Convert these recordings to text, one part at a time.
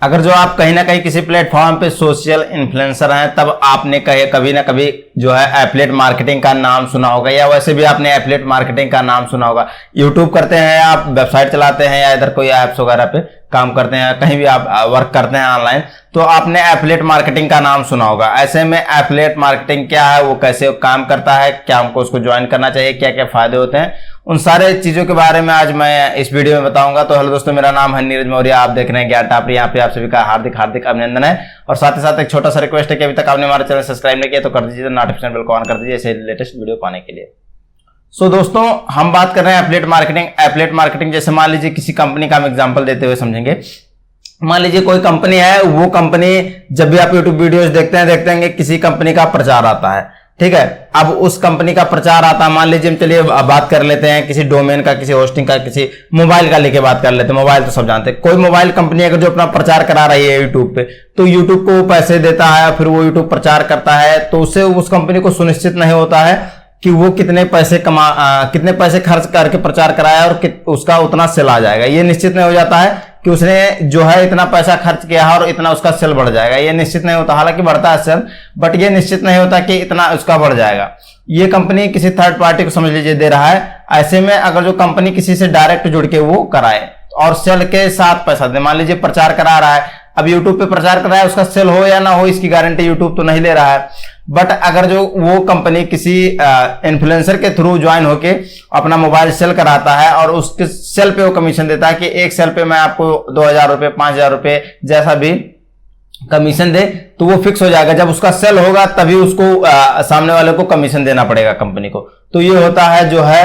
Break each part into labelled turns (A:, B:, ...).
A: अगर जो आप कहीं ना कहीं किसी प्लेटफॉर्म पे सोशल इन्फ्लुएंसर हैं, तब आपने कभी ना कभी जो है एफिलिएट मार्केटिंग का नाम सुना होगा, या वैसे भी आपने एफिलिएट मार्केटिंग का नाम सुना होगा। यूट्यूब करते हैं, आप वेबसाइट चलाते हैं, या इधर कोई ऐप्स वगैरह पे काम करते हैं, कहीं भी आप वर्क करते हैं ऑनलाइन, तो आपने एफिलिएट मार्केटिंग का नाम सुना होगा। ऐसे में एफिलिएट मार्केटिंग क्या है, वो कैसे काम करता है, क्या हमको उसको ज्वाइन करना चाहिए, क्या क्या फायदे होते हैं, उन सारे चीजों के बारे में आज मैं इस वीडियो में बताऊंगा। तो हेलो दोस्तों, मेरा नाम है नीरज मौर्य, आप देख रहे हैं ज्ञान टॉपर। यहाँ पे आप सभी का हार्दिक हार्दिक अभिनंदन है। और साथ ही साथ एक छोटा सा रिक्वेस्ट है कि अभी तक आपने हमारे चैनल सब्सक्राइब नहीं किया तो कर दीजिए, नोटिफिकेशन बेल को ऑन कर दीजिए ऐसे लेटेस्ट वीडियो पाने के लिए। सो दोस्तों, हम बात कर रहे हैं एफिलिएट मार्केटिंग। एफिलिएट मार्केटिंग जैसे मान लीजिए किसी कंपनी का हम एग्जांपल देते हुए समझेंगे। मान लीजिए कोई कंपनी है, वो कंपनी जब भी आप यूट्यूब वीडियोस देखते हैं किसी कंपनी का प्रचार आता है, ठीक है। अब उस कंपनी का प्रचार आता है, मान लीजिए हम चलिए बात कर लेते हैं किसी डोमेन का, किसी होस्टिंग का, किसी मोबाइल का लेके बात कर लेते हैं। मोबाइल तो सब जानते हैं। कोई मोबाइल कंपनी अगर जो अपना प्रचार करा रही है यूट्यूब पे, तो यूट्यूब को पैसे देता है, फिर वो यूट्यूब प्रचार करता है, तो उससे उस कंपनी को सुनिश्चित नहीं होता है कि वो कितने पैसे खर्च करके प्रचार कराया और उसका उतना सेल आ जाएगा। ये निश्चित नहीं हो जाता है कि उसने जो है इतना पैसा खर्च किया है और इतना उसका सेल बढ़ जाएगा। ये निश्चित नहीं होता, हालांकि बढ़ता है सेल, बट ये निश्चित नहीं होता कि इतना उसका बढ़ जाएगा। ये कंपनी किसी थर्ड पार्टी को समझ लीजिए दे रहा है। ऐसे में अगर जो कंपनी किसी से डायरेक्ट जुड़ के वो कराए और सेल के साथ पैसा दे, मान लीजिए प्रचार करा रहा है, अब यूट्यूब पे प्रचार कर रहा है, उसका सेल हो या ना हो इसकी गारंटी यूट्यूब तो नहीं ले रहा है। बट अगर जो वो कंपनी किसी इन्फ्लुएंसर के थ्रू ज्वाइन होके अपना मोबाइल सेल कराता है और उसके सेल पे वो कमीशन देता है कि एक सेल पे मैं आपको 2000 रुपए, 5000 रुपए जैसा भी कमीशन दे, तो वो फिक्स हो जाएगा। जब उसका सेल होगा तभी उसको सामने वाले को कमीशन देना पड़ेगा कंपनी को। तो ये होता है जो है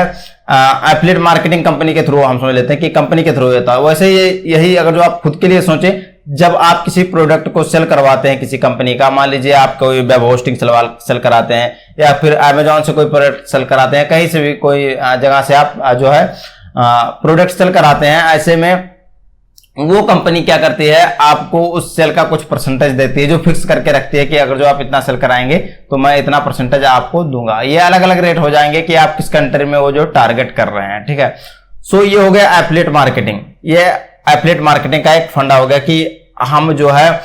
A: एफिलिएट मार्केटिंग कंपनी के थ्रू। हम समझ लेते हैं कि कंपनी के थ्रू होता है। वैसे यही अगर जो आप खुद के लिए सोचें, जब आप किसी प्रोडक्ट को सेल करवाते हैं किसी कंपनी का, मान लीजिए आप कोई वेब होस्टिंग सेल कराते हैं, या फिर अमेजॉन से कोई प्रोडक्ट सेल कराते हैं, कहीं से भी कोई जगह से आप जो है प्रोडक्ट सेल कराते हैं, ऐसे में वो कंपनी क्या करती है, आपको उस सेल का कुछ परसेंटेज देती है, जो फिक्स करके रखती है कि अगर जो आप इतना सेल कराएंगे तो मैं इतना परसेंटेज आपको दूंगा। ये अलग अलग रेट हो जाएंगे कि आप किस कंट्री में वो जो टारगेट कर रहे हैं, ठीक है। सो ये हो गया एफिलिएट मार्केटिंग। ये एफिलिएट मार्केटिंग का एक फंडा हो गया कि हम जो है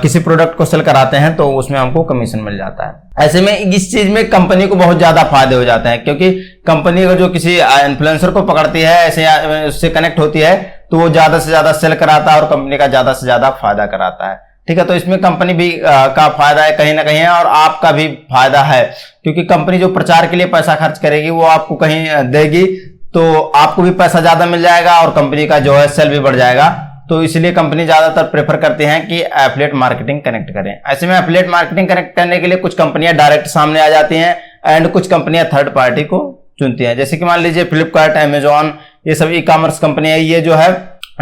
A: किसी प्रोडक्ट को सेल कराते हैं तो उसमें हमको कमीशन मिल जाता है। ऐसे में इस चीज में कंपनी को बहुत ज्यादा फायदे हो जाते हैं, क्योंकि कंपनी अगर जो किसी इन्फ्लुएंसर को पकड़ती है, ऐसे उससे कनेक्ट होती है, तो वो ज्यादा से ज्यादा सेल कराता है और कंपनी का ज्यादा से ज्यादा फायदा कराता है, ठीक है। तो इसमें कंपनी भी का फायदा है कहीं ना कहीं है, और आपका भी फायदा है, क्योंकि कंपनी जो प्रचार के लिए पैसा खर्च करेगी वो आपको कहीं देगी, तो आपको भी पैसा ज्यादा मिल जाएगा और कंपनी का जो है सेल भी बढ़ जाएगा। तो इसलिए कंपनी ज्यादातर प्रेफर करती हैं कि एफिलिएट मार्केटिंग कनेक्ट करें। ऐसे में एफिलिएट मार्केटिंग कनेक्ट करने के लिए कुछ कंपनियां डायरेक्ट सामने आ जाती हैं एंड कुछ कंपनियां थर्ड पार्टी को चुनती हैं। जैसे कि मान लीजिए फ्लिपकार्ट, अमेजॉन, ये सब ई कॉमर्स कंपनी है, ये जो है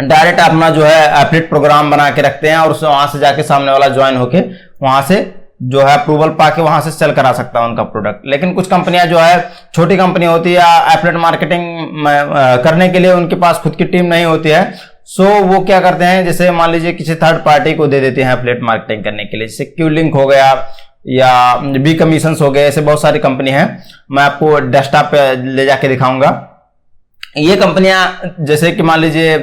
A: डायरेक्ट अपना जो है एफिलिएट प्रोग्राम बना के रखते हैं, और वहां से जाके सामने वाला ज्वाइन होके वहां से जो है अप्रूवल पाके वहां से सेल करा सकता है उनका प्रोडक्ट। लेकिन कुछ कंपनियां जो है छोटी कंपनी होती है, एफिलिएट मार्केटिंग करने के लिए उनके पास खुद की टीम नहीं होती है, सो वो क्या करते हैं, जैसे मान लीजिए किसी थर्ड पार्टी को दे देते हैं एफिलिएट मार्केटिंग करने के लिए, जैसे क्यूलिंक हो गया या बी कमीशंस हो गए, ऐसे बहुत सारी कंपनी है। मैं आपको डेस्कटॉप पे ले जाके दिखाऊंगा। ये कंपनियां जैसे कि मान लीजिए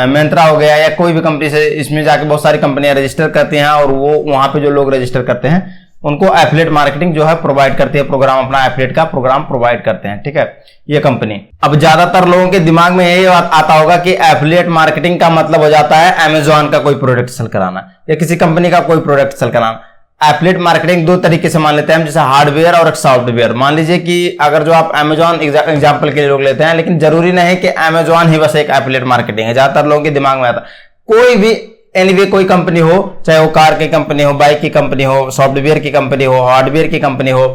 A: मिंत्रा हो गया या कोई भी कंपनी से, इसमें जाके बहुत सारी कंपनियां रजिस्टर करती हैं, और वो वहां पे जो लोग रजिस्टर करते हैं उनको एफिलिएट मार्केटिंग जो है प्रोवाइड करती है, प्रोग्राम अपना एफिलिएट का प्रोग्राम प्रोवाइड करते हैं, ठीक है, ये कंपनी। अब ज्यादातर लोगों के दिमाग में यही आता होगा कि एफिलिएट मार्केटिंग का मतलब हो जाता है अमेजॉन का कोई प्रोडक्ट सेल कराना या किसी कंपनी का कोई प्रोडक्ट सेल कराना। एफिलिएट मार्केटिंग दो तरीके से मान लेते हैं हम, जैसे हार्डवेयर और एक सॉफ्टवेयर। मान लीजिए कि अगर जो आप अमेजॉन एग्जाम्पल के लिए लोग लेते हैं, लेकिन जरूरी नहीं कि अमेजॉन ही बस एक एफिलिएट मार्केटिंग है। ज्यादातर लोगों के दिमाग में आता कोई भी एनीवे कोई कंपनी हो, चाहे वो कार की कंपनी हो, बाइक की कंपनी हो, सॉफ्टवेयर की कंपनी हो, हार्डवेयर की कंपनी हो,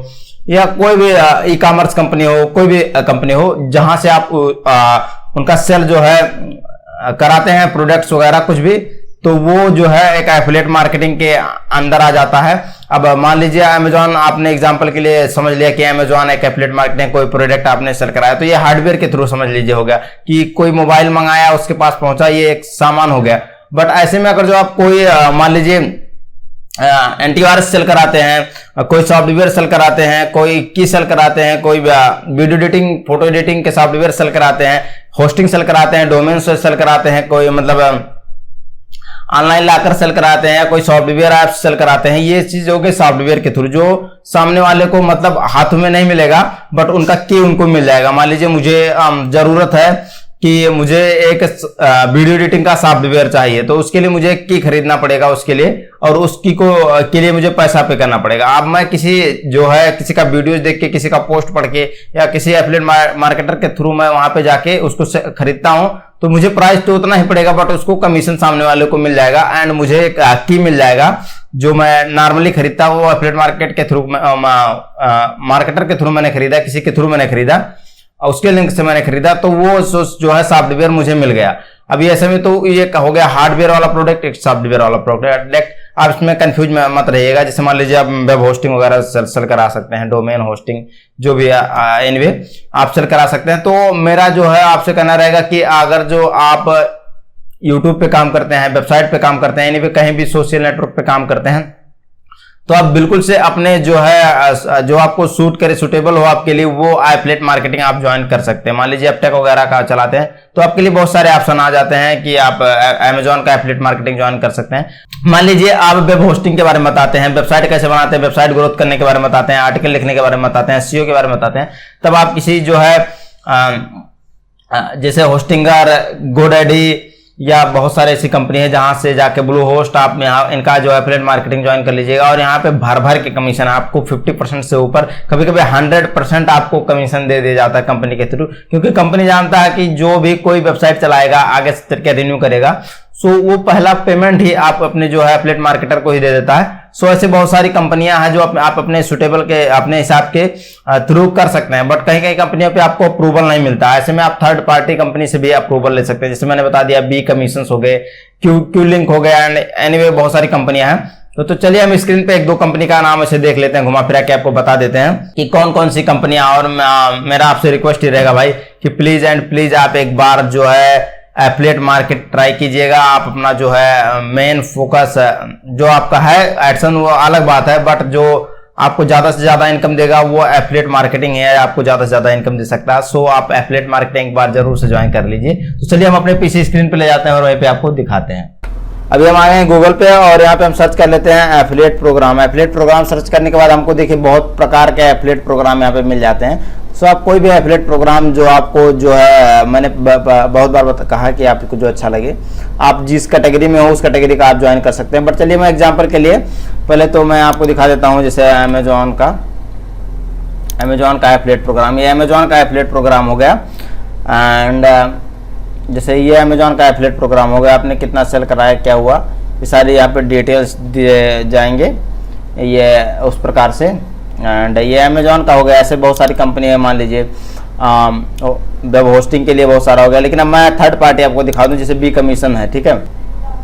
A: या कोई भी ई कॉमर्स कंपनी हो, कोई भी कंपनी हो, जहां से आप उनका सेल जो है कराते हैं प्रोडक्ट्स वगैरह कुछ भी, तो वो जो है एक एफिलिएट मार्केटिंग के अंदर आ जाता है। अब मान लीजिए अमेजॉन, आपने एग्जांपल के लिए समझ लिया कि अमेजॉन एक एफिलिएट मार्केटिंग, कोई प्रोडक्ट आपने सेल कराया, तो ये हार्डवेयर के थ्रू समझ लीजिए हो गया कि कोई मोबाइल मंगाया उसके पास पहुंचा, ये एक सामान हो गया। बट ऐसे में अगर जो आप कोई मान लीजिए एंटीवायरस सेल कराते हैं, कोई सॉफ्टवेयर सेल कराते हैं, कोई की सेल कराते हैं, कोई वीडियो एडिटिंग, फोटो एडिटिंग के सॉफ्टवेयर सेल कराते हैं, होस्टिंग सेल कराते हैं, डोमेन सेल कराते हैं, कोई मतलब ऑनलाइन लाकर सेल कराते हैं या कोई सॉफ्टवेयर ऐप सेल कराते हैं, ये चीज हो गई सॉफ्टवेयर के थ्रू, जो सामने वाले को मतलब हाथों में नहीं मिलेगा बट उनका की उनको मिल जाएगा। मान लीजिए मुझे जरूरत है कि मुझे एक वीडियो एडिटिंग का सॉफ्टवेयर चाहिए, तो उसके लिए मुझे की खरीदना पड़ेगा उसके लिए, और उस की को के लिए मुझे पैसा पे करना पड़ेगा। अब मैं किसी जो है किसी का वीडियोस देख के, किसी का पोस्ट पढ़ के या किसी एफिलिएट मार्केटर के थ्रू मैं वहां पे जाके उसको खरीदता हूं, तो मुझे प्राइस तो उतना ही पड़ेगा बट उसको कमीशन सामने वाले को मिल जाएगा एंड मुझे एक की मिल जाएगा। जो मैं नॉर्मली खरीदता हूँ वो एफिलिएट मार्केट के थ्रू, मार्केटर के थ्रू मैंने खरीदा, किसी के थ्रू मैंने खरीदा, उसके लिंक से मैंने खरीदा, तो वो जो है सॉफ्टवेयर मुझे मिल गया। अभी ऐसे में तो ये हो गया हार्डवेयर वाला प्रोडक्ट, एक सॉफ्टवेयर वाला प्रोडक्ट। आप इसमें कंफ्यूज मत रहिएगा। जैसे मान लीजिए आप वेब होस्टिंग वगैरह सेल करा सकते हैं, डोमेन होस्टिंग जो भी एनीवे आप सेल करा सकते हैं। तो मेरा जो है आपसे कहना रहेगा कि अगर जो आप यूट्यूब पे काम करते हैं, वेबसाइट पे काम करते हैं, एनीवे कहीं भी सोशल नेटवर्क पे काम करते हैं, तो आप बिल्कुल से अपने जो है जो आपको सूट करे, सुटेबल हो आपके लिए, वो एफिलिएट मार्केटिंग आप ज्वाइन कर सकते हैं। मान लीजिए आप टेक वगैरह का चलाते हैं तो आपके लिए बहुत सारे ऑप्शन आ जाते हैं कि आप अमेजॉन का एफिलिएट मार्केटिंग ज्वाइन कर सकते हैं। मान लीजिए आप वेब होस्टिंग के बारे में बताते हैं, वेबसाइट कैसे बनाते हैं, वेबसाइट ग्रोथ करने के बारे में बताते हैं, आर्टिकल लिखने के बारे में बताते हैं, एसईओ के बारे में बताते हैं, तब आप किसी जो है जैसे होस्टिंगर, गोडैडी या बहुत सारे ऐसी कंपनी है जहां से जाके ब्लू होस्ट आप यहाँ इनका जो एफिलिएट मार्केटिंग ज्वाइन कर लीजिएगा, और यहाँ पे भर भर के कमीशन आपको 50% से ऊपर, कभी कभी 100% आपको कमीशन दे दिया जाता है कंपनी के थ्रू, क्योंकि कंपनी जानता है कि जो भी कोई वेबसाइट चलाएगा, आगे से करके रिन्यू करेगा, सो वो पहला पेमेंट ही आप अपने जो है एफिलिएट मार्केटर को ही दे देता है। सो ऐसे बहुत सारी कंपनियां हैं जो आप अपने सुटेबल के, अपने हिसाब के थ्रू कर सकते हैं, बट कहीं कहीं कंपनियों पे आपको अप्रूवल नहीं मिलता। ऐसे में आप थर्ड पार्टी कंपनी से भी अप्रूवल ले सकते हैं। जैसे मैंने बता दिया, बी कमीशंस हो गए, क्यू लिंक हो गया, एंड एनीवे बहुत सारी कंपनियां हैं। तो चलिए हम स्क्रीन पे एक दो कंपनी का नाम ऐसे देख लेते हैं, घुमा फिरा के आपको बता देते हैं कि कौन कौन सी कंपनियां। और मेरा आपसे रिक्वेस्ट ही रहेगा भाई कि प्लीज एंड प्लीज आप एक बार जो है एफिलिएट मार्केट ट्राई कीजिएगा। आप अपना जो है मेन फोकस जो आपका है एडसन, वो अलग बात है, बट जो आपको ज्यादा से ज्यादा इनकम देगा वो एफिलिएट मार्केटिंग है, आपको ज्यादा से ज्यादा इनकम दे सकता है। सो आप एफिलिएट मार्केटिंग एक बार जरूर से ज्वाइन कर लीजिए। तो चलिए हम अपने पीसी स्क्रीन पे ले जाते हैं और वहीं पे आपको दिखाते हैं। अभी हम आए हैं गूगल पे और यहाँ पे हम सर्च कर लेते हैं affiliate programme. Affiliate programme search करने के बाद हमको देखिए बहुत प्रकार के एफिलिएट प्रोग्राम यहाँ पे मिल जाते हैं। सो आप कोई भी एफिलिएट प्रोग्राम जो आपको जो है, मैंने बहुत बार कहा कि आपको जो अच्छा लगे, आप जिस कैटेगरी में हो उस कैटेगरी का आप ज्वाइन कर सकते हैं। बट चलिए मैं एग्जांपल के लिए पहले तो मैं आपको दिखा देता हूँ, जैसे अमेजॉन का एफिलिएट प्रोग्राम। ये अमेजॉन का एफिलिएट प्रोग्राम हो गया, एंड जैसे ये अमेजॉन का एफिलिएट प्रोग्राम हो गया, आपने कितना सेल कराया, क्या हुआ, ये सारी यहाँ पे डिटेल्स दिए जाएंगे ये उस प्रकार से। एंड ये अमेजॉन का हो गया। ऐसे बहुत सारी कंपनी है, मान लीजिए वेब होस्टिंग के लिए बहुत सारा हो गया। लेकिन अब मैं थर्ड पार्टी आपको दिखा दूं, जैसे बी कमीशन है, ठीक है।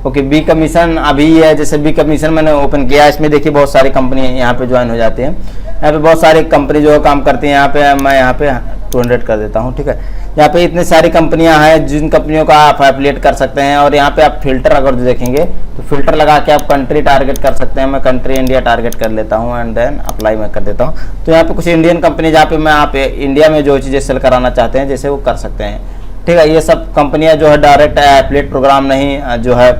A: ओके, बी कमीशन अभी है, जैसे बी कमीशन मैंने ओपन किया, इसमें देखिए बहुत सारी कंपनी यहाँ पे ज्वाइन हो जाती हैं। यहाँ पे बहुत सारी कंपनी जो काम करती हैं, यहाँ पे मैं यहाँ पे 200 कर देता हूँ, ठीक है। यहाँ पे इतनी सारी कंपनियां हैं जिन कंपनियों का आप एफिलिएट कर सकते हैं। और यहाँ पे आप फिल्टर अगर देखेंगे तो फिल्टर लगा के आप कंट्री टारगेट कर सकते हैं। मैं कंट्री इंडिया टारगेट कर लेता हूँ एंड देन अप्लाई मैं कर देता हूँ। तो यहाँ पे कुछ इंडियन कंपनी जहाँ पे मैं आप इंडिया में जो चीज़ें सेल कराना चाहते हैं जैसे वो कर सकते हैं, ठीक है। ये सब कंपनियां जो है डायरेक्ट एफिलिएट प्रोग्राम नहीं जो है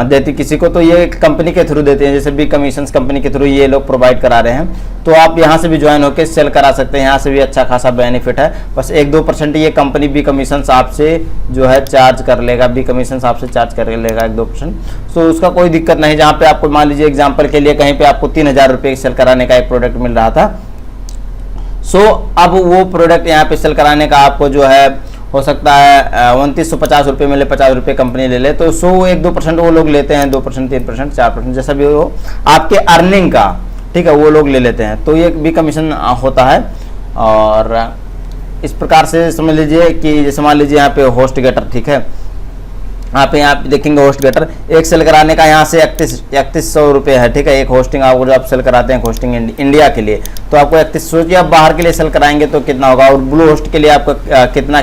A: देती किसी को, तो ये कंपनी के थ्रू देते हैं। जैसे बी कमीशंस कंपनी के थ्रू ये लोग प्रोवाइड करा रहे हैं, तो आप यहाँ से भी ज्वाइन होकर सेल करा सकते हैं। यहाँ से भी अच्छा खासा बेनिफिट है। बस 1-2% ये कंपनी बी कमीशंस आपसे जो है चार्ज कर लेगा, बी कमीशंस आपसे चार्ज कर लेगा 1-2%। सो उसका कोई दिक्कत नहीं। जहाँ पे आपको मान लीजिए एग्जाम्पल के लिए कहीं पे आपको 3000 रुपये सेल कराने का एक प्रोडक्ट मिल रहा था, सो अब वो प्रोडक्ट यहाँ पे सेल कराने का आपको जो है हो सकता है 2950 रुपये मिले, 50 रुपये कंपनी ले ले, तो 1-2% वो लोग लेते हैं, 2%, 3%, 4% जैसा भी हो आपके अर्निंग का, ठीक है, वो लोग ले लेते हैं। तो ये भी कमीशन होता है। और इस प्रकार से समझ लीजिए कि जैसे मान लीजिए यहाँ पे होस्ट गेटर, ठीक है, आप यहाँ पे देखेंगे होस्ट गेटर एक सेल कराने का यहाँ से 3100 रुपये है, ठीक है। एक होस्टिंग आपको जो आप सेल कराते हैं होस्टिंग इंडिया के लिए, तो आपको 3100 की आप बाहर के लिए सेल कराएंगे तो कितना होगा, और ब्लू होस्ट के लिए आपको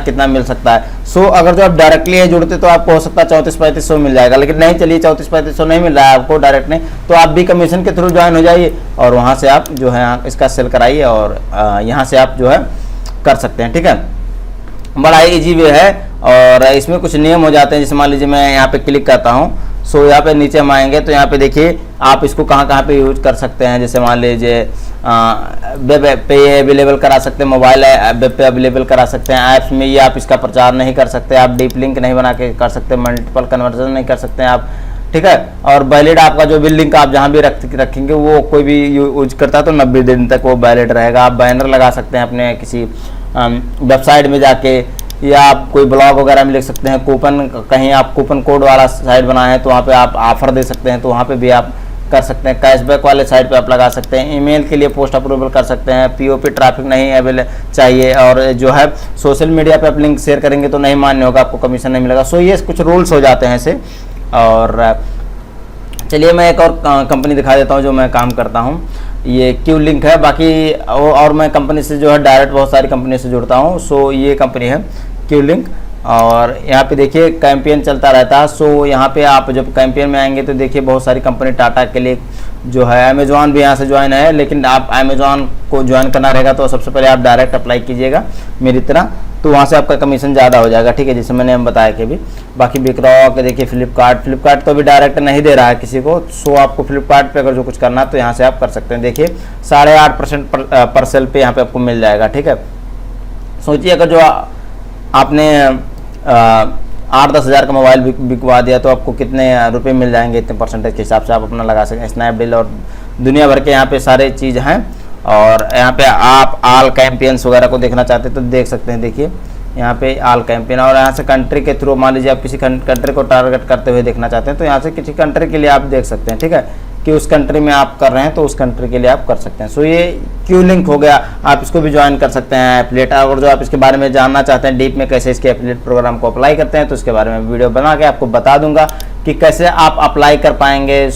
A: कितना मिल सकता है। सो अगर जो आप डायरेक्टली जुड़ते तो आपको हो सकता है 3400-3500 मिल जाएगा। लेकिन नहीं, चलिए 3400-3500 नहीं मिल रहा है आपको डायरेक्ट नहीं, तो आप भी कमीशन के थ्रू ज्वाइन हो जाइए और वहाँ से आप जो है इसका सेल कराइए और यहाँ से आप जो है कर सकते हैं, ठीक है। बड़ा ईजी वे है और इसमें कुछ नियम हो जाते हैं। जैसे मान लीजिए मैं यहाँ पे क्लिक करता हूँ, सो यहाँ पे नीचे हम आएंगे तो यहाँ पे देखिए आप इसको कहाँ कहाँ पे यूज कर सकते हैं। जैसे मान लीजिए वेब पे अवेलेबल करा सकते हैं, मोबाइल वेब पे अवेलेबल करा सकते हैं, ऐप्स में ये आप इसका प्रचार नहीं कर सकते, आप डीप लिंक नहीं बना के कर सकते, मल्टीपल कन्वर्जन नहीं कर सकते हैं आप, ठीक है। और वैलिड आपका जो भी लिंक आप जहाँ भी रखेंगे वो कोई भी यूज करता है तो 90 दिन तक वो वैलिड रहेगा। आप बैनर लगा सकते हैं अपने किसी वेबसाइट में जाके, या आप कोई ब्लॉग वगैरह में लिख सकते हैं। कूपन, कहीं आप कूपन कोड वाला साइट बनाए हैं तो वहाँ पे आप ऑफर दे सकते हैं, तो वहाँ पे भी आप कर सकते हैं। कैशबैक वाले साइट पे आप लगा सकते हैं। ईमेल के लिए पोस्ट अप्रूवल कर सकते हैं। पीओपी ट्रैफिक नहीं अवेलेबल चाहिए, और जो है सोशल मीडिया पे आप लिंक शेयर करेंगे तो नहीं मान्य होगा, आपको कमीशन नहीं मिलेगा। सो ये कुछ रूल्स हो जाते हैं ऐसे। और चलिए मैं एक और कंपनी दिखा देता हूँ जो मैं काम करता हूँ, ये क्यू लिंक है। बाकी और मैं कंपनी से जो है डायरेक्ट बहुत सारी कंपनी से जुड़ता हूँ। सो ये कंपनी है क्यू लिंक, और यहाँ पे देखिए कैंपेन चलता रहता है। सो यहाँ पे आप जब कैंपेन में आएंगे तो देखिए बहुत सारी कंपनी, टाटा के लिए जो है, अमेजोन भी यहाँ से ज्वाइन है, लेकिन आप अमेजोन को ज्वाइन करना रहेगा तो सबसे पहले आप डायरेक्ट अप्लाई कीजिएगा मेरी तरह, तो वहाँ से आपका कमीशन ज़्यादा हो जाएगा, ठीक है, जैसे मैंने हम बताया कि भी। बाकी विक्रॉ के देखिए फ्लिपकार्ट तो अभी डायरेक्ट नहीं दे रहा है किसी को। सो आपको फ्लिपकार्ट पे अगर जो कुछ करना है तो यहाँ से आप कर सकते हैं। देखिए 8.5% पर सेल पे यहाँ पे आपको मिल जाएगा, ठीक है। सोचिए अगर जो आपने 8-10 हज़ार का मोबाइल बिकवा दिया तो आपको कितने रुपए मिल जाएंगे, इतने परसेंटेज के हिसाब से आप अपना लगा सकते हैं। स्नैपडील और दुनिया भर के यहाँ पे सारे चीज़ हैं। और यहाँ पे आप ऑल कैंपेन्स वगैरह को देखना चाहते हैं तो देख सकते हैं। देखिए यहाँ पे ऑल कैंपेन, और यहाँ से कंट्री के थ्रू, मान लीजिए आप किसी कंट्री को टारगेट करते हुए देखना चाहते हैं तो यहाँ से किसी कंट्री के लिए आप देख सकते हैं, ठीक है, कि उस कंट्री में आप कर रहे हैं तो उस कंट्री के लिए आप कर सकते हैं। सो ये क्यू लिंक हो गया, आप इसको भी ज्वाइन कर सकते हैं एफिलिएट। और जो आप इसके बारे में जानना चाहते हैं डीप में कैसे इसके एफिलिएट प्रोग्राम को अप्लाई करते हैं तो इसके बारे में वीडियो बना के आपको बता दूंगा कि कैसे आप अप्लाई कर पाएंगे।